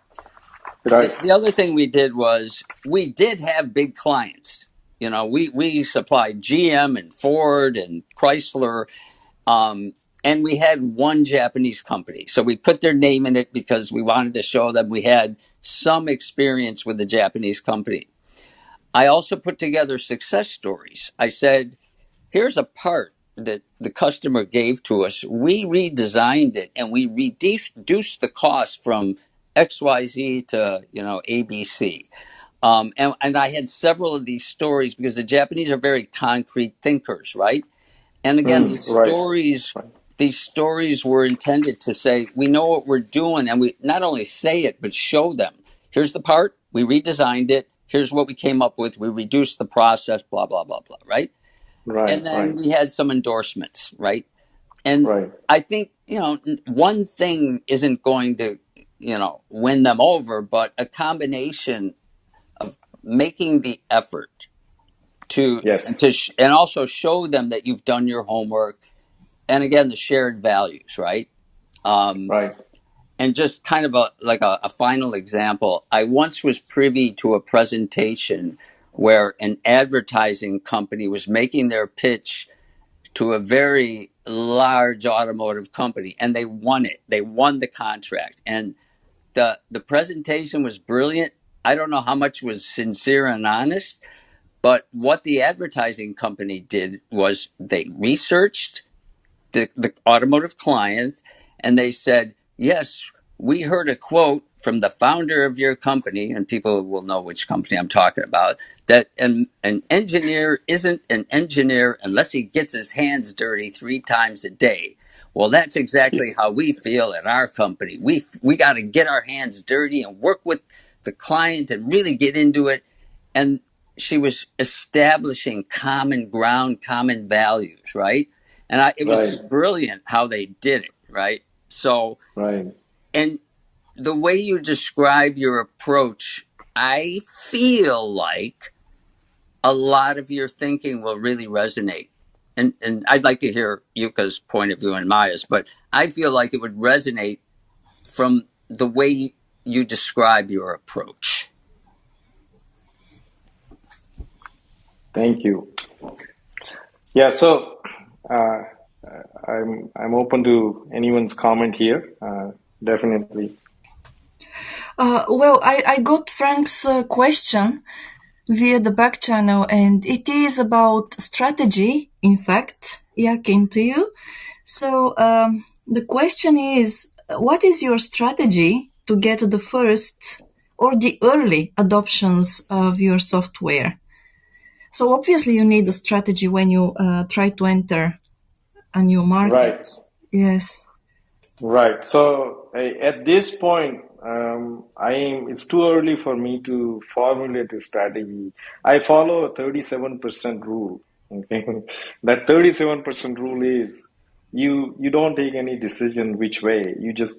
Speaker 3: Right.
Speaker 2: The other thing we did was we did have big clients. We supplied GM and Ford and Chrysler. And we had one Japanese company. So we put their name in it because we wanted to show them we had some experience with the Japanese company. I also put together success stories. I said, here's a part that the customer gave to us. We redesigned it and we reduced the cost from XYZ to, ABC. And I had several of these stories because the Japanese are very concrete thinkers, right? And again, these stories were intended to say, we know what we're doing, and we not only say it, but show them. Here's the part, we redesigned it, here's what we came up with, we reduced the process, blah, blah, blah, blah, right? And then we had some endorsements, right? And I think, one thing isn't going to, win them over, but a combination of making the effort to and also show them that you've done your homework, and again the shared values, right? And just kind of a final example, I once was privy to a presentation where an advertising company was making their pitch to a very large automotive company, and they won it. They won the contract, and the presentation was brilliant. I don't know how much was sincere and honest, but what the advertising company did was they researched the automotive clients, and they said, yes, we heard a quote from the founder of your company, and people will know which company I'm talking about, that an engineer isn't an engineer unless he gets his hands dirty 3 times a day. Well, that's exactly how we feel at our company. We got to get our hands dirty and work with the client and really get into it. And she was establishing common ground, common values, right? And it was just brilliant how they did it, right? So, and the way you describe your approach, I feel like a lot of your thinking will really resonate. And I'd like to hear Yuka's point of view and Maya's, but I feel like it would resonate from the way you describe your approach.
Speaker 3: Thank you. Yeah, so I'm open to anyone's comment here. Definitely.
Speaker 1: Well, I got Frank's question via the back channel, and it is about strategy. In fact, came to you. So the question is, what is your strategy to get the first or the early adoptions of your software? So obviously you need a strategy when you try to enter a new market. Yes.
Speaker 3: Right. So at this point, it's too early for me to formulate a strategy. I follow a 37% rule. Okay, that 37% rule is you don't take any decision which way. You just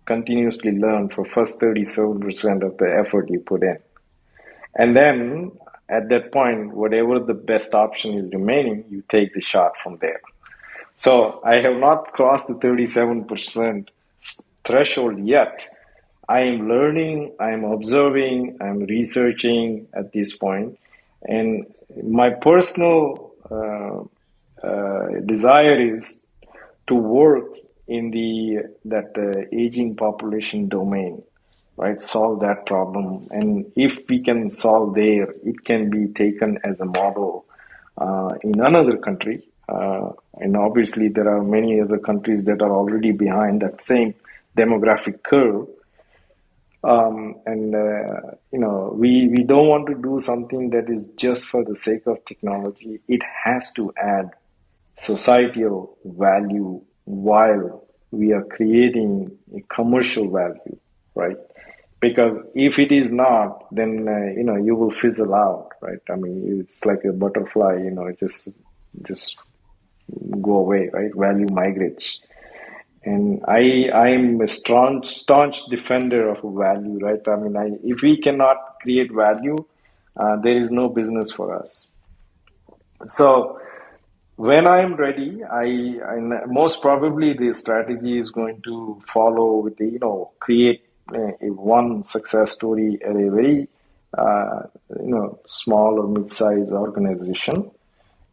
Speaker 3: continuously learn for first 37% of the effort you put in, and then at that point, whatever the best option is remaining, you take the shot from there. So I have not crossed the 37% threshold yet. I am learning, I am observing, I'm researching at this point. And my personal desire is to work in that aging population domain, right? Solve that problem. And if we can solve there, it can be taken as a model in another country. And obviously, there are many other countries that are already behind that same demographic curve. We don't want to do something that is just for the sake of technology. It has to add societal value while we are creating a commercial value, right? Because if it is not, then you will fizzle out, right? I mean, it's like a butterfly, it just go away, right? Value migrates. And I'm a staunch defender of value, right? I mean, if we cannot create value, there is no business for us. So when I'm ready, I most probably the strategy is going to follow with the, create a one success story at a very small or mid-sized organization,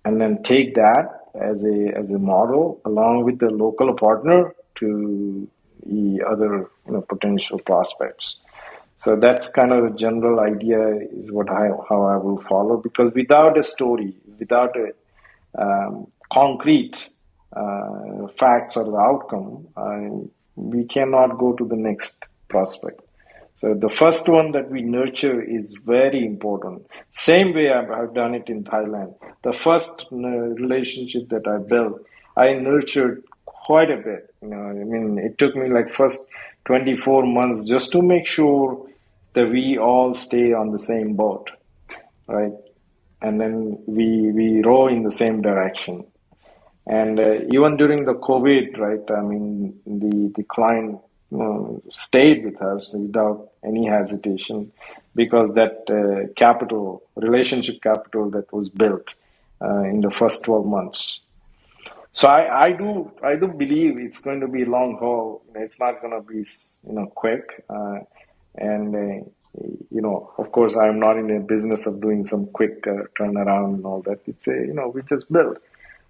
Speaker 3: and then take that as a model along with the local partner to the other potential prospects. So that's kind of a general idea is how I will follow, because without a story, without a concrete facts or the outcome, we cannot go to the next prospect. So the first one that we nurture is very important. Same way I've done it in Thailand. The first relationship that I built, I nurtured quite a bit. It took me like first 24 months just to make sure that we all stay on the same boat, right? And then we row in the same direction. And even during the COVID, right? I mean, the client stayed with us without any hesitation, because that relationship capital that was built in the first 12 months. So I do believe it's going to be long haul. It's not going to be quick. Of course, I'm not in the business of doing some quick turnaround and all that. It's we just build.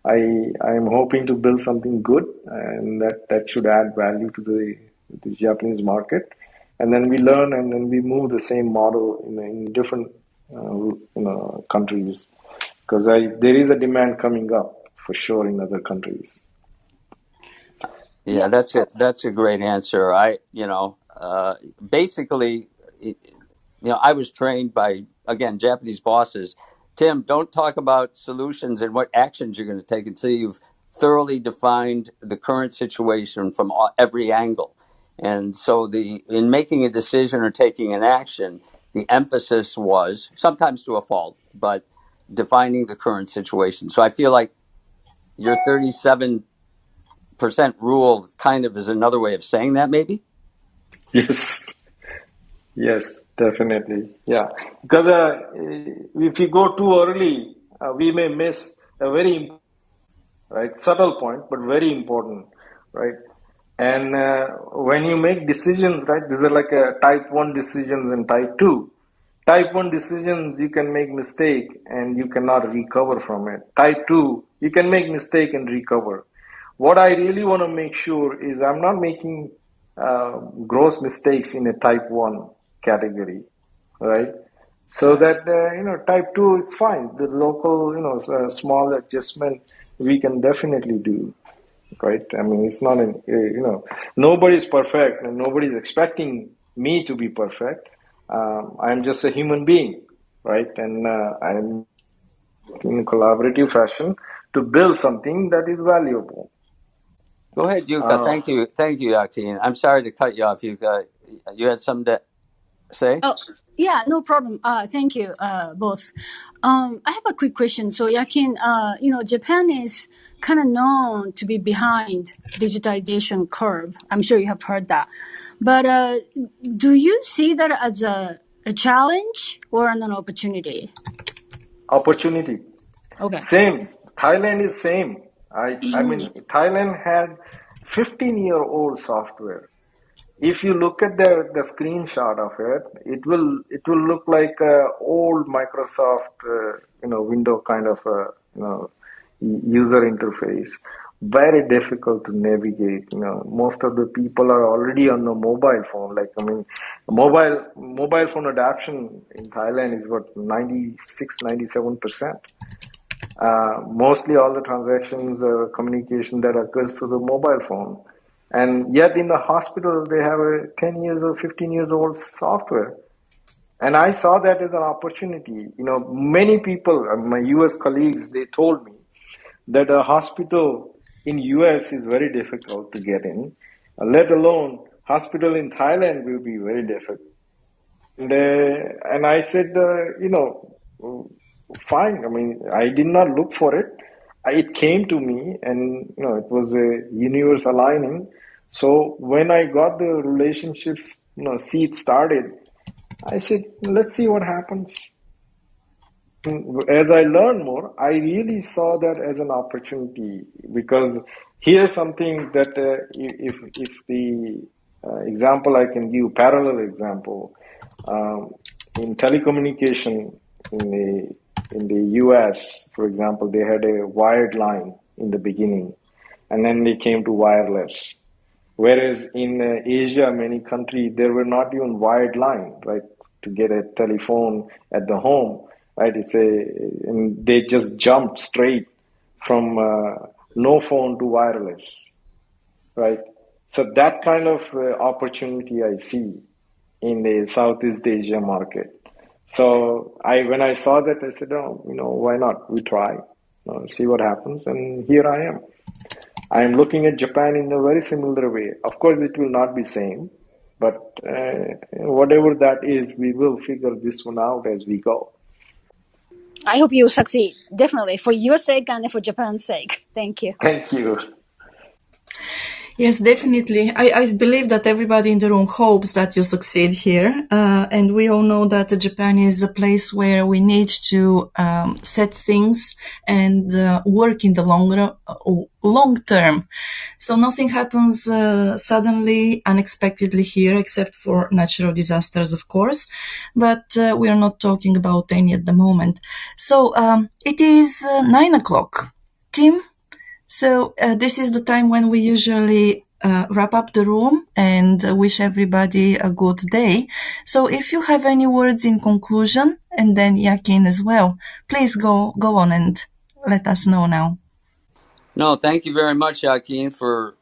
Speaker 3: I am hoping to build something good, and that should add value to the Japanese market. And then we learn, and then we move the same model in different countries, because there is a demand coming up for sure in other countries.
Speaker 2: Yeah, that's a great answer. Basically, I was trained by, again, Japanese bosses. Tim, don't talk about solutions and what actions you're going to take until you've thoroughly defined the current situation from every angle. And so in making a decision or taking an action, the emphasis was, sometimes to a fault, but defining the current situation. So I feel like your 37% rule kind of is another way of saying that, maybe?
Speaker 3: Yes, definitely. Yeah, because if you go too early, we may miss a very subtle point, but very important, right? And when you make decisions, right, these are like a type 1 decisions and type 2. Type 1 decisions, you can make mistake and you cannot recover from it. Type 2, you can make mistake and recover. What I really want to make sure is I'm not making gross mistakes in a type 1 category, right? So that, type 2 is fine. The local, small adjustment we can definitely do, right? I mean, it's not, nobody's perfect and nobody's expecting me to be perfect. I'm just a human being, right? And I'm in a collaborative fashion to build something that is valuable.
Speaker 2: Go ahead, Yuka. Thank you, Yakin. I'm sorry to cut you off, Yuka. You had something to say?
Speaker 4: Oh, yeah, no problem. Thank you, both. I have a quick question. So, Yakin, Japan is kind of known to be behind digitization curve. I'm sure you have heard that. But do you see that as a challenge or an opportunity?
Speaker 3: Opportunity.
Speaker 4: Okay.
Speaker 3: Same. Thailand is same. I mean, Thailand had 15-year-old software. If you look at the screenshot of it, it will look like a old Microsoft window kind of user interface. Very difficult to navigate. Most of the people are already on the mobile phone. Mobile phone adoption in Thailand is what 96, 97%. Mostly all the transactions, communication that occurs through the mobile phone. And yet in the hospital, they have a 10 years or 15 years old software. And I saw that as an opportunity. Many people, my US colleagues, they told me that a hospital in US is very difficult to get in, let alone hospital in Thailand will be very difficult. And I said, fine. I mean, I did not look for it. It came to me, and it was a universe aligning. So when I got the relationships, seed started, I said, let's see what happens. As I learned more, I really saw that as an opportunity, because here's something that if the example I can give, parallel example, in telecommunication in the US, for example, they had a wired line in the beginning, and then they came to wireless. Whereas in Asia, many countries, there were not even wired line, right, to get a telephone at the home, right? And they just jumped straight from no phone to wireless, right? So that kind of opportunity I see in the Southeast Asia market. So when I saw that, I said, oh, why not? We try, see what happens. And here I am. I am looking at Japan in a very similar way. Of course, it will not be same, but whatever that is, we will figure this one out as we go.
Speaker 4: I hope you succeed, definitely, for your sake and for Japan's sake. Thank you.
Speaker 3: Thank you.
Speaker 1: Yes, definitely. I believe that everybody in the room hopes that you succeed here. And we all know that Japan is a place where we need to set things and work in the long term. So nothing happens suddenly, unexpectedly here, except for natural disasters, of course. But we are not talking about any at the moment. So it is 9 o'clock. Tim? So this is the time when we usually wrap up the room and wish everybody a good day. So if you have any words in conclusion, and then Yakin as well, please go on and let us know now.
Speaker 2: No, thank you very much, Yakin, for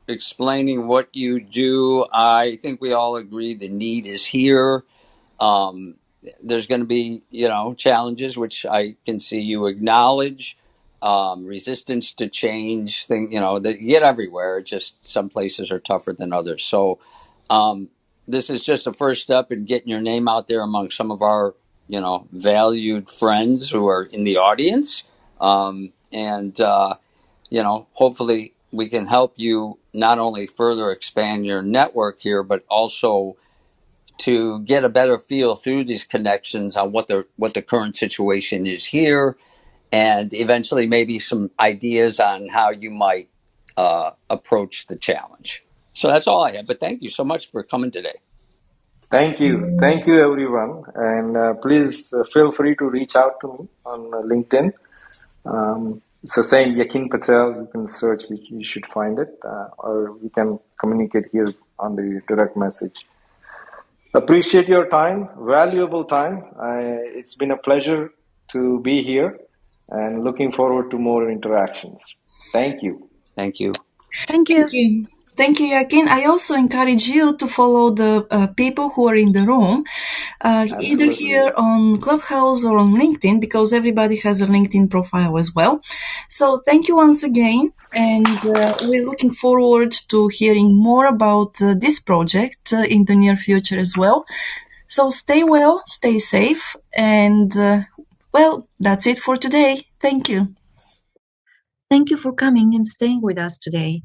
Speaker 2: explaining what you do. I think we all agree the need is here. There's going to be, challenges, which I can see you acknowledge. Resistance to change, that you get everywhere. Just some places are tougher than others. So this is just a first step in getting your name out there among some of our, valued friends who are in the audience. Hopefully we can help you not only further expand your network here, but also to get a better feel through these connections on what the current situation is here, and eventually maybe some ideas on how you might approach the challenge. So that's all I have, but thank you so much for coming today.
Speaker 3: Thank you. Thank you, everyone. And please feel free to reach out to me on LinkedIn. It's the same, Yakin Patel. You can search, you should find it, or we can communicate here on the direct message. Appreciate your time, valuable time. It's been a pleasure to be here, and looking forward to more interactions. Thank you.
Speaker 2: Thank you.
Speaker 4: Thank you.
Speaker 1: Thank you, Yakin. I also encourage you to follow the people who are in the room, either here on Clubhouse or on LinkedIn, because everybody has a LinkedIn profile as well. So thank you once again. And we're looking forward to hearing more about this project in the near future as well. So stay well, stay safe, and that's it for today. Thank you.
Speaker 5: Thank you for coming and staying with us today.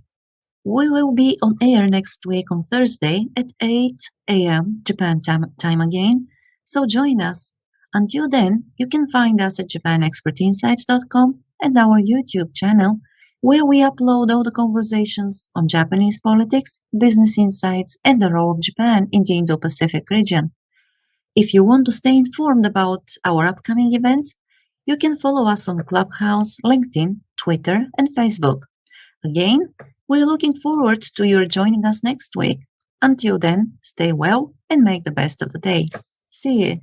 Speaker 5: We will be on air next week on Thursday at 8 a.m. Japan time again, so join us. Until then, you can find us at japanexpertinsights.com and our YouTube channel, where we upload all the conversations on Japanese politics, business insights, and the role of Japan in the Indo-Pacific region. If you want to stay informed about our upcoming events, you can follow us on Clubhouse, LinkedIn, Twitter, and Facebook. Again, we're looking forward to your joining us next week. Until then, stay well and make the best of the day. See you.